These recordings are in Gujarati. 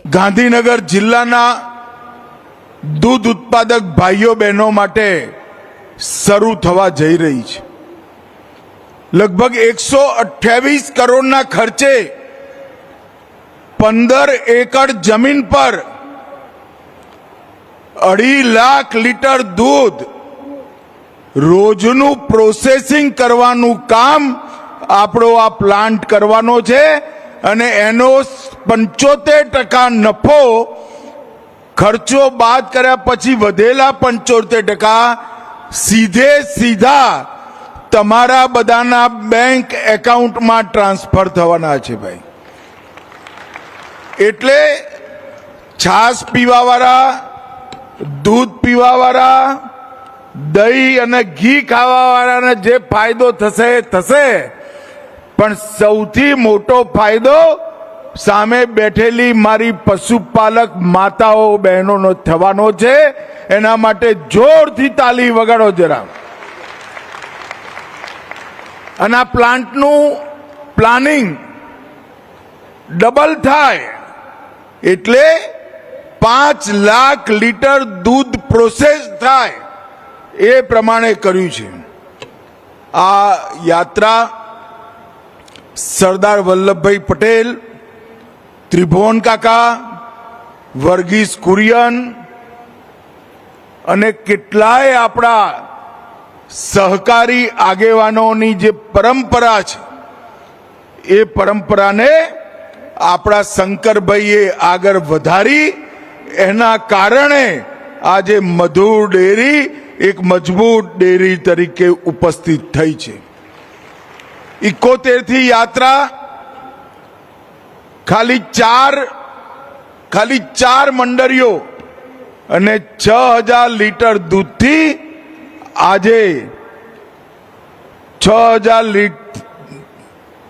ગાંધીનગર જિલ્લાના દૂધ ઉત્પાદક ભાઈઓ બહેનો માટે શરૂ થવા જઈ રહી છે। લગભગ 128 કરોડના ખર્ચે 15 એકર જમીન પર 2.5 લાખ લીટર દૂધ રોજનું પ્રોસેસિંગ કરવાનું કામ આપણો આ પ્લાન્ટ કરવાનો છે અને એનો 75% નફો ખર્ચો બાદ કર્યા પછી વધેલા 75% સીધા તમારા બધાના બેંક એકાઉન્ટમાં ટ્રાન્સફર થવાના છે ભાઈ। એટલે છાશ પીવાવાળા, દૂધ પીવાવાળા, દહીં અને ઘી ખાવાવાળાને જે ફાયદો થશે એ થશે, પણ સૌથી મોટો ફાયદો સામે બેઠેલી મારી પશુપાલક માતાઓ બહેનોનો થવાનો છે। એના માટે જોરથી તાલી વગાડો જરા। અને આ પ્લાન્ટનું પ્લાનિંગ ડબલ થાય એટલે 5 લાખ લીટર દૂધ પ્રોસેસ થાય એ પ્રમાણે કર્યું છે। આ યાત્રા સરદાર વલ્લભભાઈ પટેલ, ત્રિભુવન કાકા, વર્ગીસ કુરિયન અને કેટલાય આપણા સહકારી આગેવાનોની જે પરંપરા છે એ પરંપરાને આપણા શંકરભાઈએ આગળ વધારી, એના કારણે આજે મધુર ડેરી એક મજબૂત ડેરી તરીકે ઉપસ્થિત થઈ છે। 71 થી યાત્રા ખાલી ચાર મંડળીઓ અને 6000 લીટર દૂધથી આજે 6000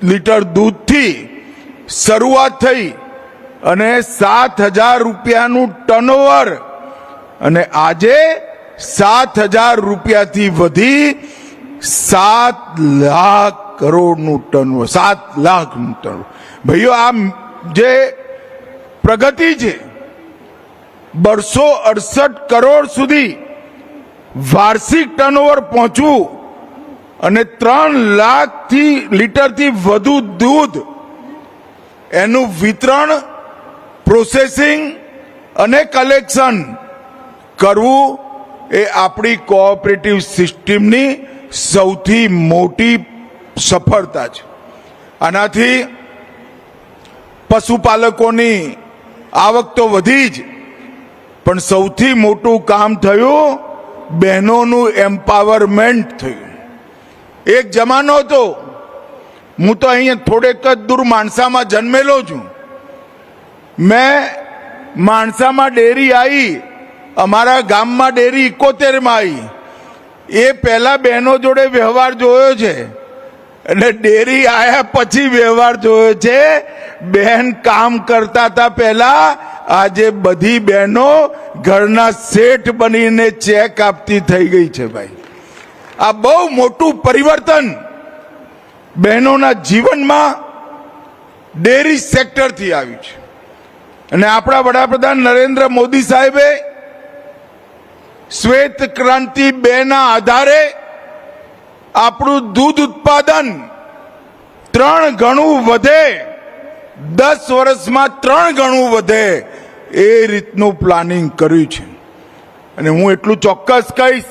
લીટર દૂધથી શરૂઆત થઈ અને 7000 રૂપિયાનું ટર્નઓવર અને આજે 7000 રૂપિયાથી વધી 7 લાખ કરોડનું ટર્નઓવર, 7 લાખનું ટર્નઓવર। ભાઈઓ, આ જે પ્રગતિ છે 268 કરોડ સુધી વાર્ષિક ટર્નઓવર પહોંચવું અને 3 લાખ લીટરથી વધુ દૂધ એનું વિતરણ, પ્રોસેસિંગ અને કલેક્શન કરવું એ આપણી કોઓપરેટિવ સિસ્ટમની સૌથી મોટી સફળતા છે। આનાથી પશુપાલકોની આવક તો વધી જ, પણ સૌથી મોટું કામ થયું બહેનોનું એમ્પાવરમેન્ટ થયું। એક જમાનો હતો, હું તો અહીંયા થોડેક જ દૂર માણસામાં જન્મેલો છું, મેં માણસામાં ડેરી આવી, અમારા ગામમાં ડેરી 71માં આવી, એ પહેલા બહેનો જોડે વ્યવહાર જોયો છે એટલે ડેરી આયા પછી વ્યવહાર જોયો છે। બહેન કામ કરતા હતા પહેલા, આજે બધી બહેનો ઘરના શેઠ બનીને ચેક આપતી થઈ ગઈ છે ભાઈ। આ બહુ મોટું પરિવર્તન બહેનોના જીવનમાં ડેરી સેક્ટરથી આવ્યું છે અને આપણા વડાપ્રધાન નરેન્દ્ર મોદી સાહેબે શ્વેત ક્રાંતિ 2 ના આધારે આપણું દૂધ ઉત્પાદન 3 ગણું વધે, 10 વર્ષમાં 3 ગણું વધે એ રીતનું પ્લાનિંગ કર્યું છે। અને હું એટલું ચોક્કસ કહીશ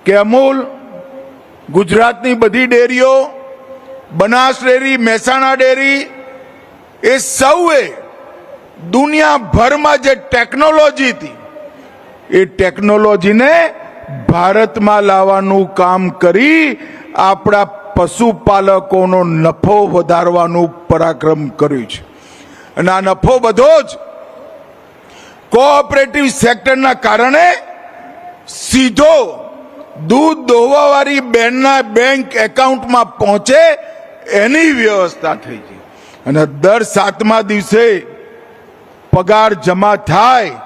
કે અમૂલ, ગુજરાતની બધી ડેરીઓ, બનાસ ડેરી, મહેસાણા ડેરી, એ સૌએ દુનિયાભરમાં જે ટેકનોલોજી હતી એ ટેકનોલોજીને ભારતમાં લાવવાનું કામ કરી આપણા પશુપાલકોનો નફો વધારવાનું પરાક્રમ કર્યું છે। અને આ નફો બધો જ કોઓપરેટિવ સેક્ટરના કારણે સીધો દૂધ દોવાવાળી બહેનના બેંક એકાઉન્ટમાં પહોંચે એની વ્યવસ્થા થઈ છે। અને દર 7મા દિવસે પગાર જમા થાય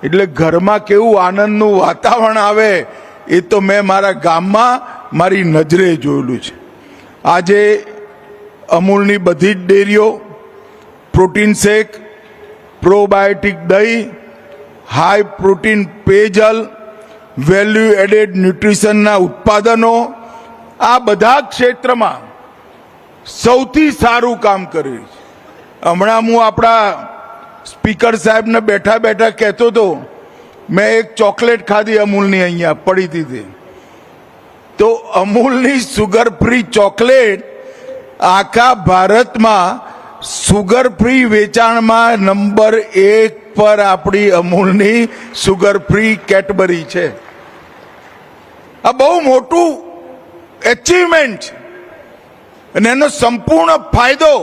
એટલે ઘરમાં કેવું આનંદનું વાતાવરણ આવે એ તો મેં મારા ગામમાં મારી નજરે જોયેલું છે। આજે અમૂલની બધી જ ડેરીઓ પ્રોટીન શેક પ્રોબાયોટિક દહીં, હાઈ પ્રોટીન પેયજલ, વેલ્યુ એડેડ ન્યુટ્રિશનના ઉત્પાદનો, આ બધા ક્ષેત્રમાં સૌથી સારું કામ કર્યું છે. હમણાં હું આપણા સ્પીકર સાહેબને બેઠા બેઠા કહેતો હતો, મેં એક ચોકલેટ ખાધી અમૂલની, અહીંયા પડી હતી. તો અમૂલની સુગર ફ્રી ચોકલેટ આખા ભારતમાં સુગર ફ્રી વેચાણમાં નંબર 1 પર આપણી અમૂલની સુગર ફ્રી કેડબરી છે. આ બહુ મોટું એચિવમેન્ટ છે અને એનો સંપૂર્ણ ફાયદો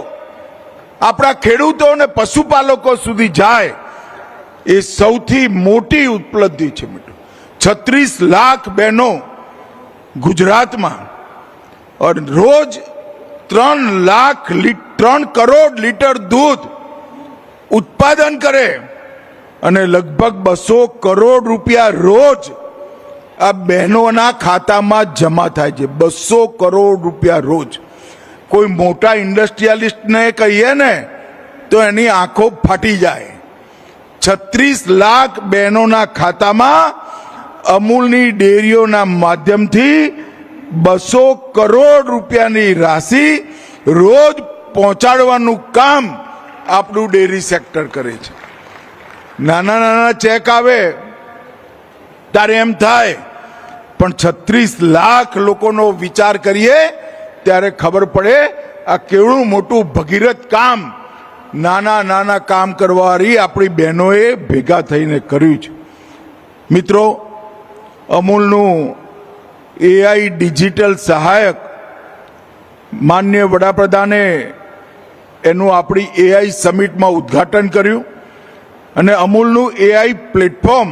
આપણા ખેડૂતો અને પશુપાલકો સુધી જાય એ સૌથી મોટી ઉપલબ્ધિ છે. 36 લાખ બહેનો ગુજરાતમાં રોજ 3 કરોડ લીટર દૂધ ઉત્પાદન કરે અને લગભગ 200 કરોડ રૂપિયા રોજ આ બહેનોના ખાતામાં જમા થાય છે. 200 કરોડ રૂપિયા રોજ. કોઈ મોટા ઇન્ડસ્ટ્રીયાલિસ્ટને કહીએ ને તો એની આંખો ફાટી જાય. 36 લાખ બહેનોના ખાતામાં અમૂલની ડેરીઓના માધ્યમથી 200 કરોડ રૂપિયાની રાશિ રોજ પહોંચાડવાનું કામ આપણું ડેરી સેક્ટર કરે છે. નાના નાના ચેક આવે ત્યારે એમ થાય, પણ 36 લાખ લોકોનો વિચાર કરીએ ત્યારે ખબર પડે આ કેવડું મોટું ભગીરથ કામ નાના નાના કામ કરવાવાળી આપણી બહેનોએ ભેગા થઈને કર્યું છે. મિત્રો, અમૂલનું AI ડિજિટલ સહાયક માનનીય વડાપ્રધાને એનું આપણી AI સમિટમાં ઉદ્ઘાટન કર્યું અને અમૂલનું AI પ્લેટફોર્મ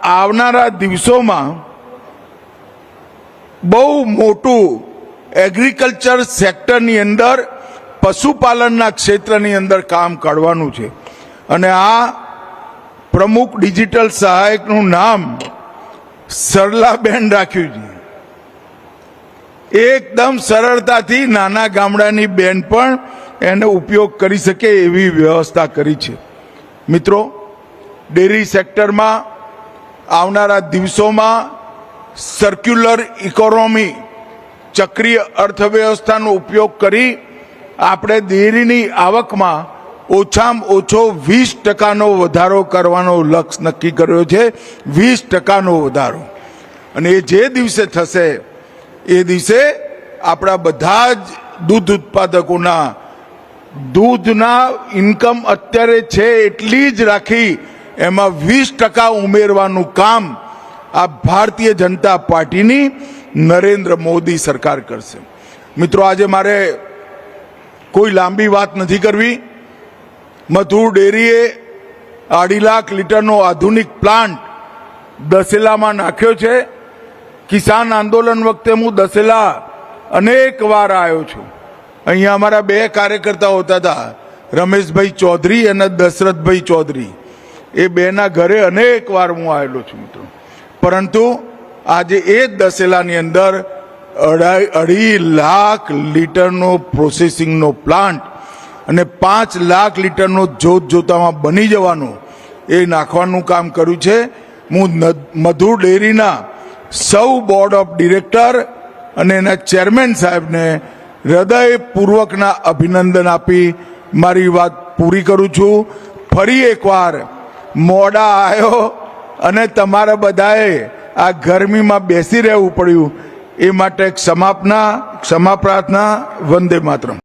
આવનારા દિવસોમાં બહુ મોટું એગ્રીકલ્ચર સેક્ટરની અંદર, પશુપાલનના ક્ષેત્રની અંદર કામ કાઢવાનું છે. અને આ પ્રમુખ ડિજિટલ સહાયકનું નામ સરલાબેન રાખ્યું છે. એકદમ સરળતાથી નાના ગામડાની બેન પણ એનો ઉપયોગ કરી શકે એવી વ્યવસ્થા કરી છે. મિત્રો, ડેરી સેક્ટરમાં આવનારા દિવસોમાં સર્ક્યુલર ઇકોનોમી, ચક્રીય અર્થવ્યવસ્થાનો ઉપયોગ કરી આપણે ડેરીની આવકમાં ઓછામાં ઓછો 20% વધારો કરવાનો લક્ષ્ય નક્કી કર્યો છે. 20% વધારો. અને એ જે દિવસે થશે એ દિવસે આપણા બધા જ દૂધ ઉત્પાદકોના દૂધના ઇન્કમ અત્યારે છે એટલી જ રાખી એમાં 20% ઉમેરવાનું કામ આ ભારતીય જનતા પાર્ટીની નરેન્દ્ર મોદી સરકાર કરશે. મિત્રો, આજે મારે કોઈ લાંબી વાત નથી કરવી. મધુર ડેરીએ 2.5 લાખ લીટરનો આધુનિક પ્લાન્ટ દસેલામાં નાખ્યો છે. કિસાન આંદોલન વખતે હું દસેલા અનેક વાર આવ્યો છું. અહીંયા અમારા 2 કાર્યકર્તાઓ હતા, રમેશભાઈ ચૌધરી અને દશરથભાઈ ચૌધરી. એ બેના ઘરે અનેક વાર હું આવેલો છું મિત્રો. પરંતુ આજે એ દસેલાની અંદર 2.5 લાખ લીટરનો પ્રોસેસિંગનો પ્લાન્ટ અને 5 લાખ લીટરનો જોતામાં બની જવાનો એ નાખવાનું કામ કર્યું છે. હું મધુર ડેરીના સૌ બોર્ડ ઓફ ડિરેક્ટર અને એના ચેરમેન સાહેબને હૃદયપૂર્વકના અભિનંદન આપી મારી વાત પૂરી કરું છું. ફરી એકવાર મોડા આવ્યો અને તમારા બધાએ આ ગરમીમાં બેસી રહેવું પડ્યું એ માટે ક્ષમા પ્રાર્થના. વંદે માતરમ.